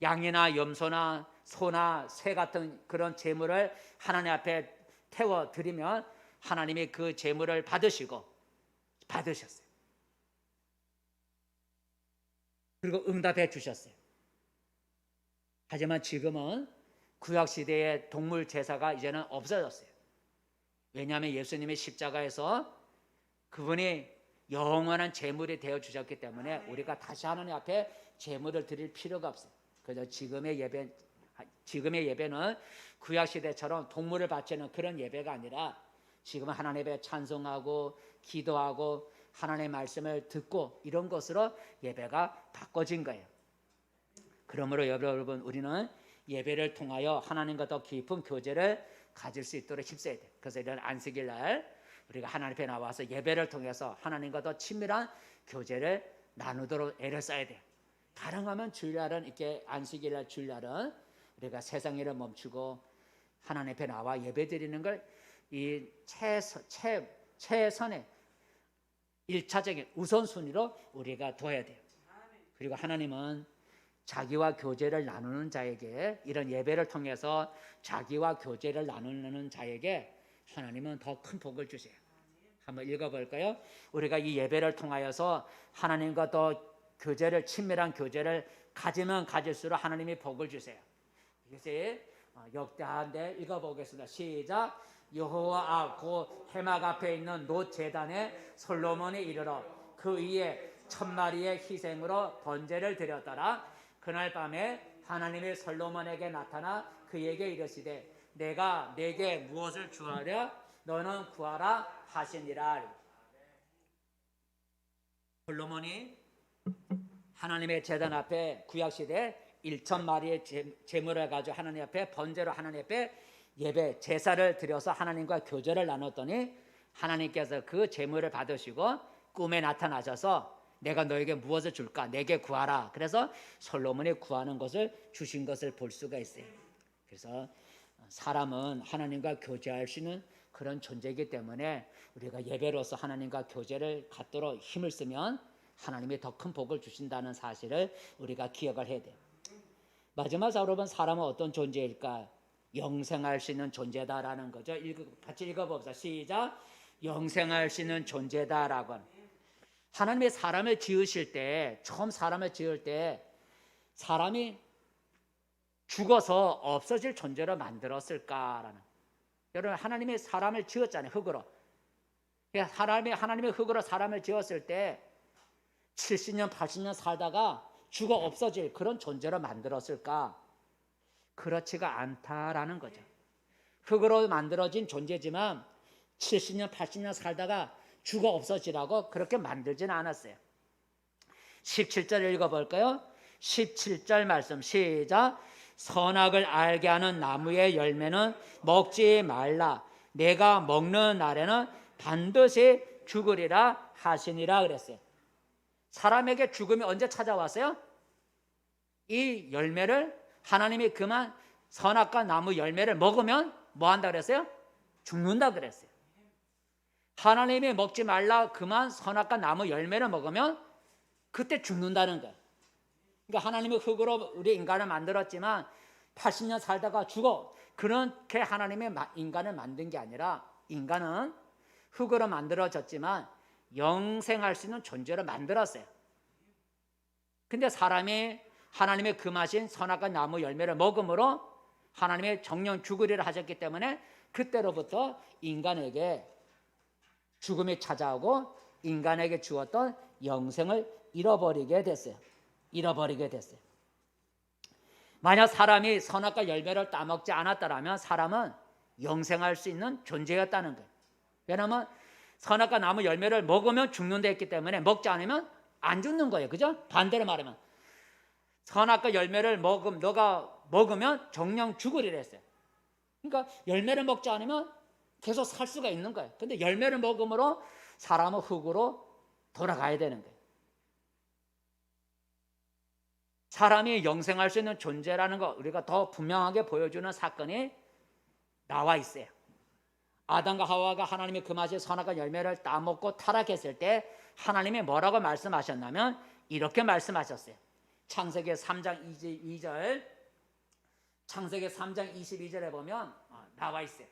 양이나 염소나 소나 새 같은 그런 제물을 하나님 앞에 태워 드리면 하나님이 그 제물을 받으셨어요. 그리고 응답해 주셨어요. 하지만 지금은 구약 시대의 동물 제사가 이제는 없어졌어요. 왜냐하면 예수님의 십자가에서 그분이 영원한 제물이 되어 주셨기 때문에 우리가 다시 하나님 앞에 제물을 드릴 필요가 없어요. 그래서 지금의 예배는 구약 시대처럼 동물을 바치는 그런 예배가 아니라 지금은 하나님 앞에 찬송하고 기도하고 하나님의 말씀을 듣고 이런 것으로 예배가 바꿔진 거예요. 그러므로 여러분 우리는 예배를 통하여 하나님과 더 깊은 교제를 가질 수 있도록 힘써야 돼요. 그래서 이런 안식일 날 우리가 하나님 앞에 나와서 예배를 통해서 하나님과 더 친밀한 교제를 나누도록 애를 써야 돼요. 가능하면 주일날은 이렇게 안식일 날 주일날은 우리가 세상 일을 멈추고 하나님 앞에 나와 예배드리는 걸 이 최선의 1차적인 우선순위로 우리가 둬야 돼요. 그리고 하나님은 자기와 교제를 나누는 자에게, 이런 예배를 통해서 자기와 교제를 나누는 자에게 하나님은 더 큰 복을 주세요. 한번 읽어볼까요? 우리가 이 예배를 통하여서 하나님과 더 교제를, 친밀한 교제를 가지면 가질수록 하나님이 복을 주세요. 이것이 역대하인데 읽어보겠습니다. 시작. 여호와 앞 곧 해막 앞에 있는 놋 제단에 솔로몬이 이르러 그 위에 1000마리의 희생으로 번제를 드렸더라. 그날 밤에 하나님이 솔로몬에게 나타나 그에게 이르시되 내가 내게 무엇을 주하랴? 너는 구하라 하시니라. 솔로몬이 하나님의 제단 앞에 구약시대 1000마리의 제물을 가지고 하나님 앞에 번제로 하나님 앞에 예배 제사를 드려서 하나님과 교제를 나눴더니 하나님께서 그 제물을 받으시고 꿈에 나타나셔서 내가 너에게 무엇을 줄까? 내게 구하라. 그래서 솔로몬이 구하는 것을 주신 것을 볼 수가 있어요. 그래서 사람은 하나님과 교제할 수 있는 그런 존재이기 때문에 우리가 예배로서 하나님과 교제를 갖도록 힘을 쓰면 하나님이 더 큰 복을 주신다는 사실을 우리가 기억을 해야 돼요. 마지막으로 본 사람은 어떤 존재일까? 영생할 수 있는 존재다라는 거죠. 같이 읽어봅시다. 시작. 영생할 수 있는 존재다라고. 하나님의 사람을 지으실 때, 처음 사람을 지을 때 사람이 죽어서 없어질 존재로 만들었을까라는. 여러분, 하나님이 사람을 지었잖아요. 흙으로. 하나님의 흙으로 사람을 지었을 때 70년, 80년 살다가 죽어 없어질 그런 존재로 만들었을까? 그렇지가 않다라는 거죠. 흙으로 만들어진 존재지만 70년, 80년 살다가 죽어 없어지라고 그렇게 만들지는 않았어요. 17절 읽어볼까요? 17절 말씀 시작. 선악을 알게 하는 나무의 열매는 먹지 말라. 내가 먹는 날에는 반드시 죽으리라 하시니라 그랬어요. 사람에게 죽음이 언제 찾아왔어요? 이 열매를 하나님이 그만 선악과 나무 열매를 먹으면 뭐 한다 그랬어요? 죽는다 그랬어요. 하나님이 먹지 말라 그만 선악과 나무 열매를 먹으면 그때 죽는다는 거예요. 그러니까 하나님이 흙으로 우리 인간을 만들었지만 80년 살다가 죽어. 그렇게 하나님이 인간을 만든 게 아니라 인간은 흙으로 만들어졌지만 영생할 수 있는 존재로 만들었어요. 근데 사람이 하나님의 금하신 선악과 나무 열매를 먹음으로 하나님의 정령 죽으리라 하셨기 때문에 그때로부터 인간에게 죽음이 찾아오고 인간에게 주었던 영생을 잃어버리게 됐어요. 만약 사람이 선악과 열매를 따먹지 않았다면 사람은 영생할 수 있는 존재였다는 거예요. 왜냐하면 선악과 나무 열매를 먹으면 죽는다 했기 때문에 먹지 않으면 안 죽는 거예요. 그죠? 반대로 말하면 선악과 열매를 너가 먹으면 정령 죽으리라 했어요. 그러니까 열매를 먹지 않으면 계속 살 수가 있는 거예요. 근데 열매를 먹음으로 사람은 흙으로 돌아가야 되는 거예요. 사람이 영생할 수 있는 존재라는 거 우리가 더 분명하게 보여주는 사건이 나와 있어요. 아담과 하와가 하나님의 금하신 선악과 열매를 따먹고 타락했을 때 하나님이 뭐라고 말씀하셨냐면 이렇게 말씀하셨어요. 창세기 3장 2절 창세기 3장 22절에 보면 나와 있어요.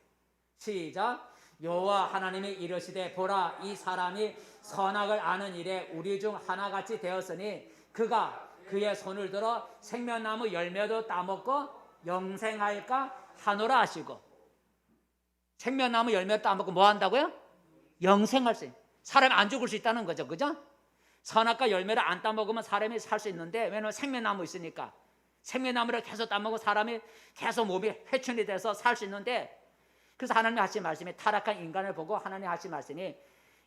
시작. 여호와 하나님이 이르시되 보라 이 사람이 선악을 아는 일에 우리 중 하나같이 되었으니 그가 그의 손을 들어 생명나무 열매도 따먹고 영생할까 하노라 하시고. 생명나무 열매를 따먹고 뭐 한다고요? 영생할 수 있어요. 사람이 안 죽을 수 있다는 거죠. 그죠? 선악과 열매를 안 따먹으면 사람이 살 수 있는데 왜냐하면 생명나무 있으니까 생명나무를 계속 따먹고 사람이 계속 몸이 회춘이 돼서 살 수 있는데 그래서 하나님 하신 말씀이 타락한 인간을 보고 하나님 하신 말씀이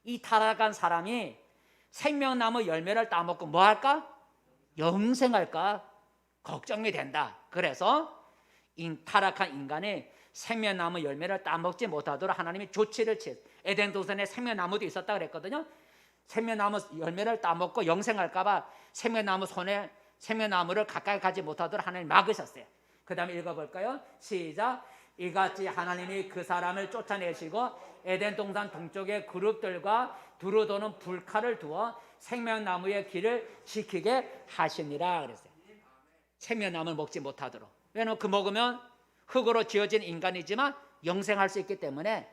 이 타락한 사람이 생명나무 열매를 따먹고 뭐 할까? 영생할까? 걱정이 된다. 그래서 타락한 인간이 생명나무 열매를 따먹지 못하도록 하나님이 조치를 취했어요. 에덴 동산에 생명나무도 있었다 그랬거든요. 생명나무 열매를 따먹고 영생할까 봐 생명나무를 가까이 가지 못하도록 하나님 막으셨어요. 그 다음에 읽어볼까요? 시작. 이같이 하나님이 그 사람을 쫓아내시고 에덴 동산 동쪽의 그룹들과 두루 도는 불칼을 두어 생명나무의 길을 지키게 하시니라 그랬어요. 생명나무를 먹지 못하도록. 왜냐하면 그 먹으면 흙으로 지어진 인간이지만 영생할 수 있기 때문에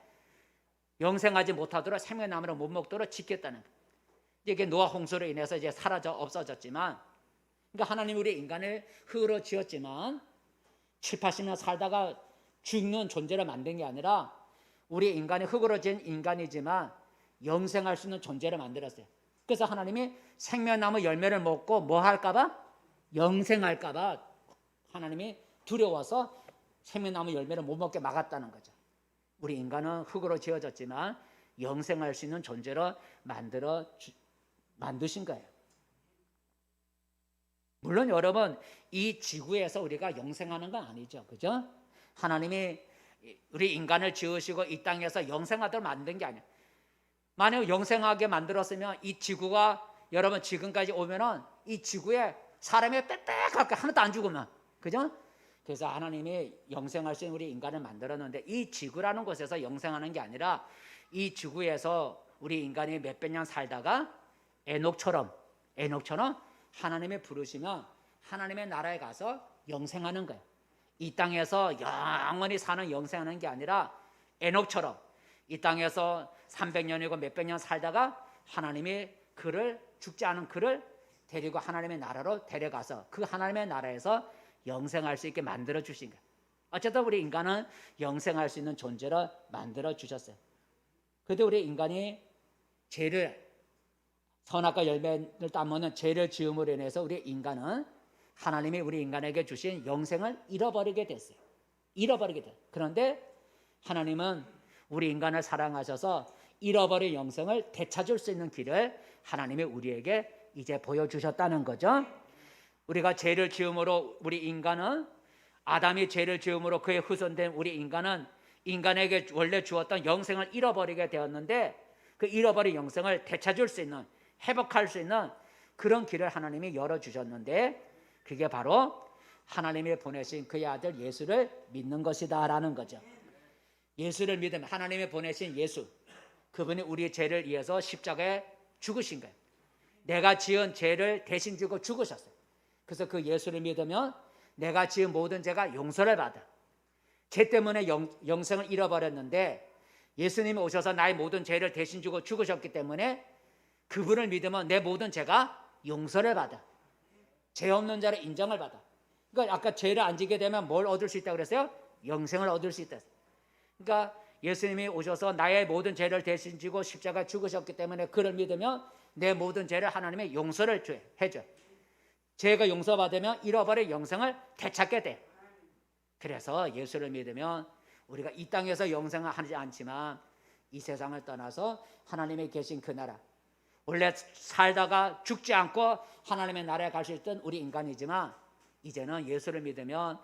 영생하지 못하도록 생명나무를 못 먹도록 지켰다는 거예요. 이게 노아 홍수로 인해서 이제 사라져 없어졌지만, 그러니까 하나님 우리 인간을 흙으로 지었지만 7, 80년 살다가 죽는 존재를 만든 게 아니라 우리 인간이 흙으로 지은 인간이지만 영생할 수 있는 존재를 만들었어요. 그래서 하나님이 생명나무 열매를 먹고 뭐 할까봐? 영생할까봐 하나님이 두려워서 생명나무 열매를 못 먹게 막았다는 거죠. 우리 인간은 흙으로 지어졌지만 영생할 수 있는 존재로 만드신 거예요. 물론 여러분, 이 지구에서 우리가 영생하는 건 아니죠. 그죠? 하나님이 우리 인간을 지으시고 이 땅에서 영생하도록 만든 게 아니에요. 만약 영생하게 만들었으면 이 지구가, 여러분 지금까지 오면은 이 지구에 사람이 빽빽하게 하나도 안 죽으면, 그죠? 그래서 하나님이 영생할 수 있는 우리 인간을 만들었는데, 이 지구라는 곳에서 영생하는 게 아니라 이 지구에서 우리 인간이 몇백 년 살다가 에녹처럼 하나님이 부르시면 하나님의 나라에 가서 영생하는 거예요. 이 땅에서 영원히 사는 영생하는 게 아니라 에녹처럼 이 땅에서 300년이고 몇백 년 살다가 하나님이 그를, 죽지 않은 그를 데리고 하나님의 나라로 데려가서 그 하나님의 나라에서 영생할 수 있게 만들어 주신 거예요. 어쨌든 우리 인간은 영생할 수 있는 존재로 만들어 주셨어요. 그래도 우리 인간이 선악과 열매를 따먹는 죄를 지음으로 인해서 우리 인간은 하나님이 우리 인간에게 주신 영생을 잃어버리게 됐어요. 그런데 하나님은 우리 인간을 사랑하셔서 잃어버린 영생을 되찾을 수 있는 길을 하나님이 우리에게 이제 보여주셨다는 거죠. 우리가 죄를 지음으로 우리 인간은, 아담이 죄를 지음으로 그의 후손된 우리 인간은 인간에게 원래 주었던 영생을 잃어버리게 되었는데, 그 잃어버린 영생을 되찾을 수 있는, 회복할 수 있는 그런 길을 하나님이 열어주셨는데, 그게 바로 하나님이 보내신 그의 아들 예수를 믿는 것이다라는 거죠. 예수를 믿으면, 하나님이 보내신 예수, 그분이 우리 죄를 위해서 십자가에 죽으신 거예요. 내가 지은 죄를 대신 지고 죽으셨어요. 그래서 그 예수를 믿으면 내가 지은 모든 죄가 용서를 받아. 죄 때문에 영생을 잃어버렸는데 예수님이 오셔서 나의 모든 죄를 대신 지고 죽으셨기 때문에 그분을 믿으면 내 모든 죄가 용서를 받아. 죄 없는 자를 인정을 받아. 그러니까 아까 죄를 안 지게 되면 뭘 얻을 수 있다고 그랬어요? 영생을 얻을 수 있다. 그러니까 예수님이 오셔서 나의 모든 죄를 대신 지고 십자가에 죽으셨기 때문에 그를 믿으면 내 모든 죄를 하나님이 용서를 해줘. 죄가 용서받으면 잃어버린 영생을 되찾게 돼. 그래서 예수를 믿으면 우리가 이 땅에서 영생을 하지 않지만 이 세상을 떠나서 하나님이 계신 그 나라, 원래 살다가 죽지 않고 하나님의 나라에 갈 수 있던 우리 인간이지만 이제는 예수를 믿으면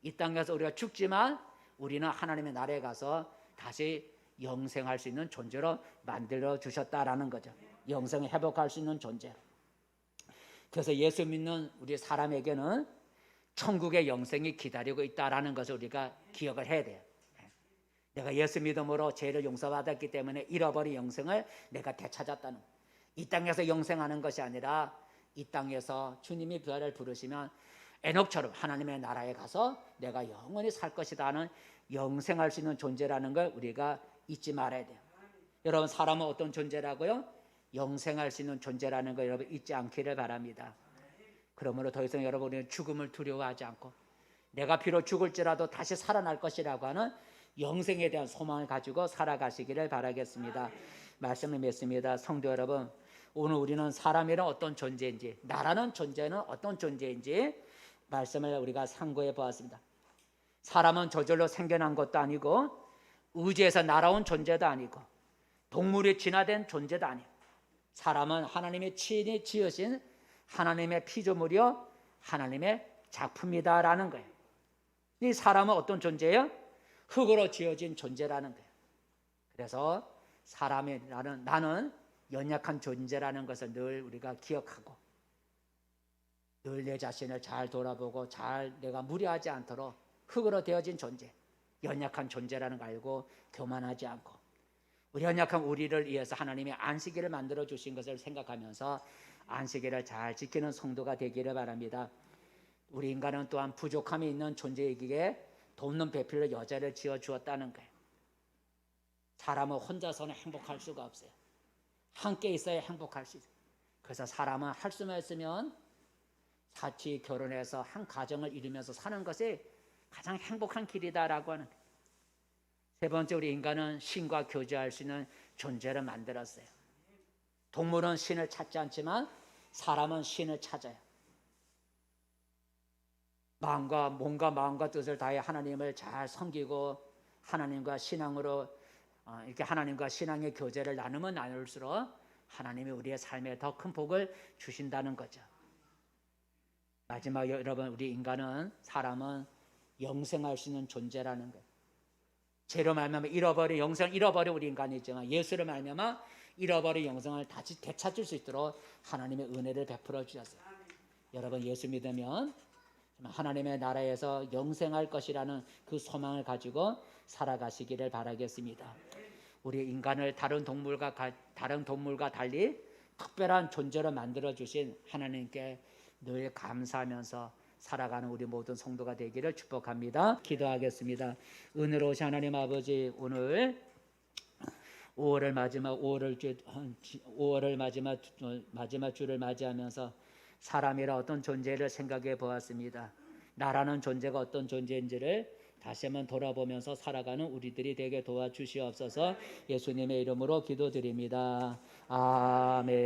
이 땅에서 우리가 죽지만 우리는 하나님의 나라에 가서 다시 영생할 수 있는 존재로 만들어 주셨다라는 거죠. 영생을 회복할 수 있는 존재. 그래서 예수 믿는 우리 사람에게는 천국의 영생이 기다리고 있다라는 것을 우리가 기억을 해야 돼요. 내가 예수 믿음으로 죄를 용서받았기 때문에 잃어버린 영생을 내가 되찾았다는 거예요. 이 땅에서 영생하는 것이 아니라 이 땅에서 주님이 나를 부르시면 에녹처럼 하나님의 나라에 가서 내가 영원히 살 것이다 하는 영생할 수 있는 존재라는 걸 우리가 잊지 말아야 돼요. 여러분, 사람은 어떤 존재라고요? 영생할 수 있는 존재라는 걸 여러분 잊지 않기를 바랍니다. 그러므로 더 이상 여러분은 죽음을 두려워하지 않고 내가 비록 죽을지라도 다시 살아날 것이라고 하는 영생에 대한 소망을 가지고 살아가시기를 바라겠습니다. 말씀을 맺습니다. 성도 여러분, 오늘 우리는 사람이란 어떤 존재인지, 나라는 존재는 어떤 존재인지 말씀을 우리가 상고해 보았습니다. 사람은 저절로 생겨난 것도 아니고 우주에서 날아온 존재도 아니고 동물이 진화된 존재도 아니고 사람은 하나님이 친히 지으신 하나님의 피조물이요 하나님의 작품이다라는 거예요. 이 사람은 어떤 존재예요? 흙으로 지어진 존재라는 거예요. 그래서 사람이라는, 나는 연약한 존재라는 것을 늘 우리가 기억하고 늘 내 자신을 잘 돌아보고 잘 내가 무리하지 않도록 흙으로 되어진 존재, 연약한 존재라는 걸 알고 교만하지 않고 우리 연약한 우리를 위해서 하나님이 안식일을 만들어 주신 것을 생각하면서 안식일을 잘 지키는 성도가 되기를 바랍니다. 우리 인간은 또한 부족함이 있는 존재이기에 돕는 배필로 여자를 지어 주었다는 거예요. 사람은 혼자서는 행복할 수가 없어요. 함께 있어야 행복할 수 있어요. 그래서 사람은 할 수만 있으면 같이 결혼해서 한 가정을 이루면서 사는 것이 가장 행복한 길이다라고 하는 거예요. 세 번째, 우리 인간은 신과 교제할 수 있는 존재를 만들었어요. 동물은 신을 찾지 않지만 사람은 신을 찾아요. 마음과 뜻을 다해 하나님을 잘 섬기고 하나님과 신앙으로 이렇게 하나님과 신앙의 교제를 나누면 나눌수록 하나님이 우리의 삶에 더 큰 복을 주신다는 거죠. 마지막, 여러분, 우리 인간은, 사람은 영생할 수 있는 존재라는 거예요. 죄로 말미암아 영생을 잃어버린 우리 인간이지만 예수를 말미암아 잃어버린 영생을 다시 되찾을 수 있도록 하나님의 은혜를 베풀어 주셨어요. 여러분, 예수 믿으면 하나님의 나라에서 영생할 것이라는 그 소망을 가지고 살아가시기를 바라겠습니다. 우리 인간을 다른 동물과 달리 특별한 존재로 만들어 주신 하나님께 늘 감사하면서 살아가는 우리 모든 성도가 되기를 축복합니다. 기도하겠습니다. 은혜로우신 하나님 아버지, 오늘 5월을 마지막 주를 맞이하면서 사람이라 어떤 존재를 생각해 보았습니다. 나라는 존재가 어떤 존재인지를 다시 한번 돌아보면서 살아가는 우리들이 되게 도와주시옵소서. 예수님의 이름으로 기도드립니다. 아멘.